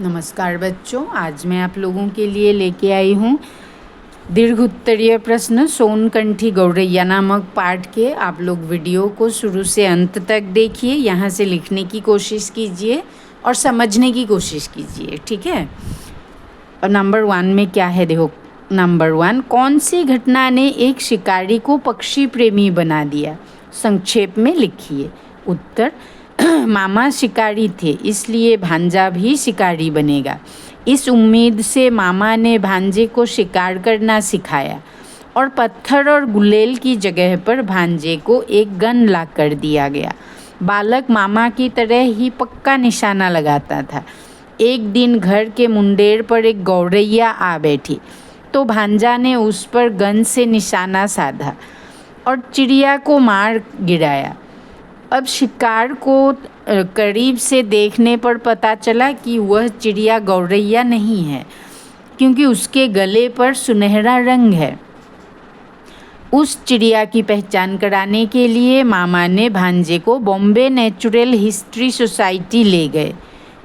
नमस्कार बच्चों, आज मैं आप लोगों के लिए लेके आई हूँ दीर्घ उत्तरीय प्रश्न सोनकंठी गौरैया नामक पाठ के। आप लोग वीडियो को शुरू से अंत तक देखिए, यहाँ से लिखने की कोशिश कीजिए और समझने की कोशिश कीजिए, ठीक है। और नंबर 1 में क्या है देखो। नंबर 1, कौन सी घटना ने एक शिकारी को पक्षी प्रेमी बना दिया? संक्षेप में लिखिए। उत्तर, मामा शिकारी थे इसलिए भांजा भी शिकारी बनेगा। इस उम्मीद से मामा ने भांजे को शिकार करना सिखाया और पत्थर और गुलेल की जगह पर भांजे को एक गन ला कर दिया गया। बालक मामा की तरह ही पक्का निशाना लगाता था। एक दिन घर के मुंडेर पर एक गौरैया आ बैठी तो भांजा ने उस पर गन से निशाना साधा और चिड़िया को मार गिराया। अब शिकार को करीब से देखने पर पता चला कि वह चिड़िया गौरैया नहीं है, क्योंकि उसके गले पर सुनहरा रंग है। उस चिड़िया की पहचान कराने के लिए मामा ने भांजे को बॉम्बे नेचुरल हिस्ट्री सोसाइटी ले गए।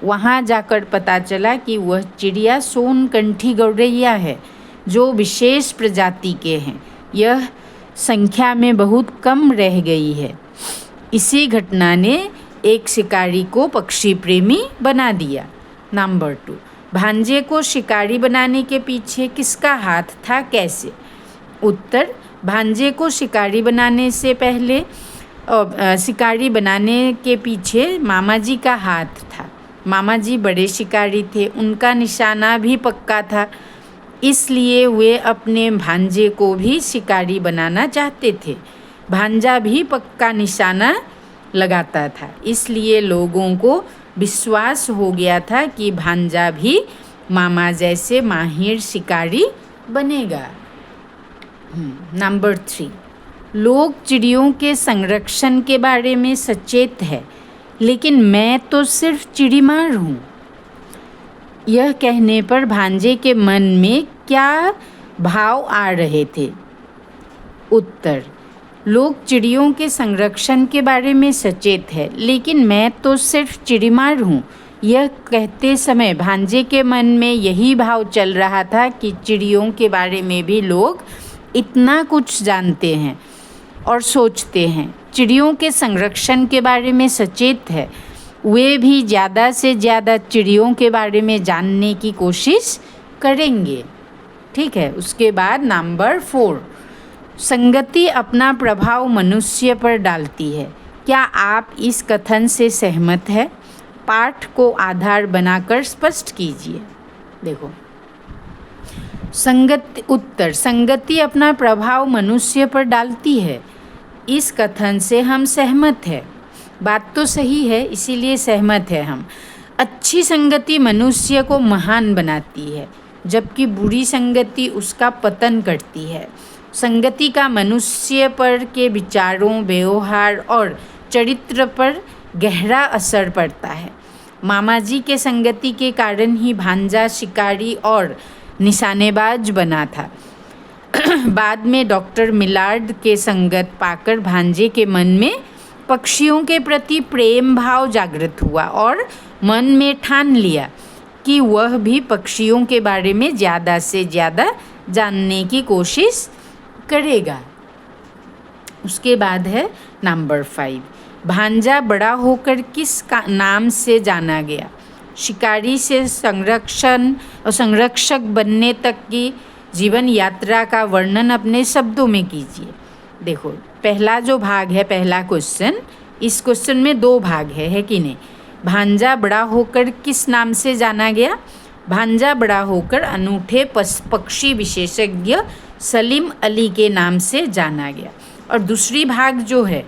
वहाँ जाकर पता चला कि वह चिड़िया सोनकंठी गौरैया है, जो विशेष प्रजाति के हैं। यह संख्या में बहुत कम रह गई है। इसी घटना ने एक शिकारी को पक्षी प्रेमी बना दिया। नंबर 2, भांजे को शिकारी बनाने के पीछे किसका हाथ था, कैसे? उत्तर, भांजे को शिकारी बनाने से पहले शिकारी बनाने के पीछे मामा जी का हाथ था। मामा जी बड़े शिकारी थे, उनका निशाना भी पक्का था, इसलिए वे अपने भांजे को भी शिकारी बनाना चाहते थे। भांजा भी पक्का निशाना लगाता था, इसलिए लोगों को विश्वास हो गया था कि भांजा भी मामा जैसे माहिर शिकारी बनेगा। नंबर 3, लोग चिड़ियों के संरक्षण के बारे में सचेत है, लेकिन मैं तो सिर्फ चिड़ीमार हूँ। यह कहने पर भांजे के मन में क्या भाव आ रहे थे? उत्तर, लोग चिड़ियों के संरक्षण के बारे में सचेत है, लेकिन मैं तो सिर्फ चिड़ीमार हूँ। यह कहते समय भांजे के मन में यही भाव चल रहा था कि चिड़ियों के बारे में भी लोग इतना कुछ जानते हैं और सोचते हैं। चिड़ियों के संरक्षण के बारे में सचेत है, वे भी ज़्यादा से ज़्यादा चिड़ियों के बारे में जानने की कोशिश करेंगे, ठीक है। उसके बाद नंबर 4, संगति अपना प्रभाव मनुष्य पर डालती है। क्या आप इस कथन से सहमत हैं? पाठ को आधार बनाकर स्पष्ट कीजिए। देखो, उत्तर, संगति अपना प्रभाव मनुष्य पर डालती है। इस कथन से हम सहमत हैं। बात तो सही है, इसीलिए सहमत है हम। अच्छी संगति मनुष्य को महान बनाती है, जबकि बुरी संगति उसका पतन करती है। संगति का मनुष्य पर के विचारों, व्यवहार और चरित्र पर गहरा असर पड़ता है। मामा जी के संगति के कारण ही भांजा शिकारी और निशानेबाज बना था। बाद में डॉक्टर मिलार्ड के संगत पाकर भांजे के मन में पक्षियों के प्रति प्रेम भाव जागृत हुआ और मन में ठान लिया कि वह भी पक्षियों के बारे में ज़्यादा से ज़्यादा जानने की कोशिश करेगा। उसके बाद है नंबर 5, भांजा बड़ा होकर किस नाम से जाना गया? शिकारी से संरक्षक बनने तक की जीवन यात्रा का वर्णन अपने शब्दों में कीजिए। देखो, पहला जो भाग है, पहला क्वेश्चन, इस क्वेश्चन में 2 भाग है कि नहीं? भांजा बड़ा होकर किस नाम से जाना गया? भांजा बड़ा होकर अनूठे पक्षी विशेषज्ञ सलीम अली के नाम से जाना गया। और दूसरी भाग जो है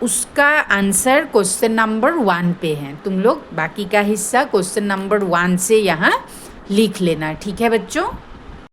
उसका आंसर क्वेश्चन नंबर 1 पे है। तुम लोग बाकी का हिस्सा क्वेश्चन नंबर 1 से यहाँ लिख लेना, ठीक है बच्चों।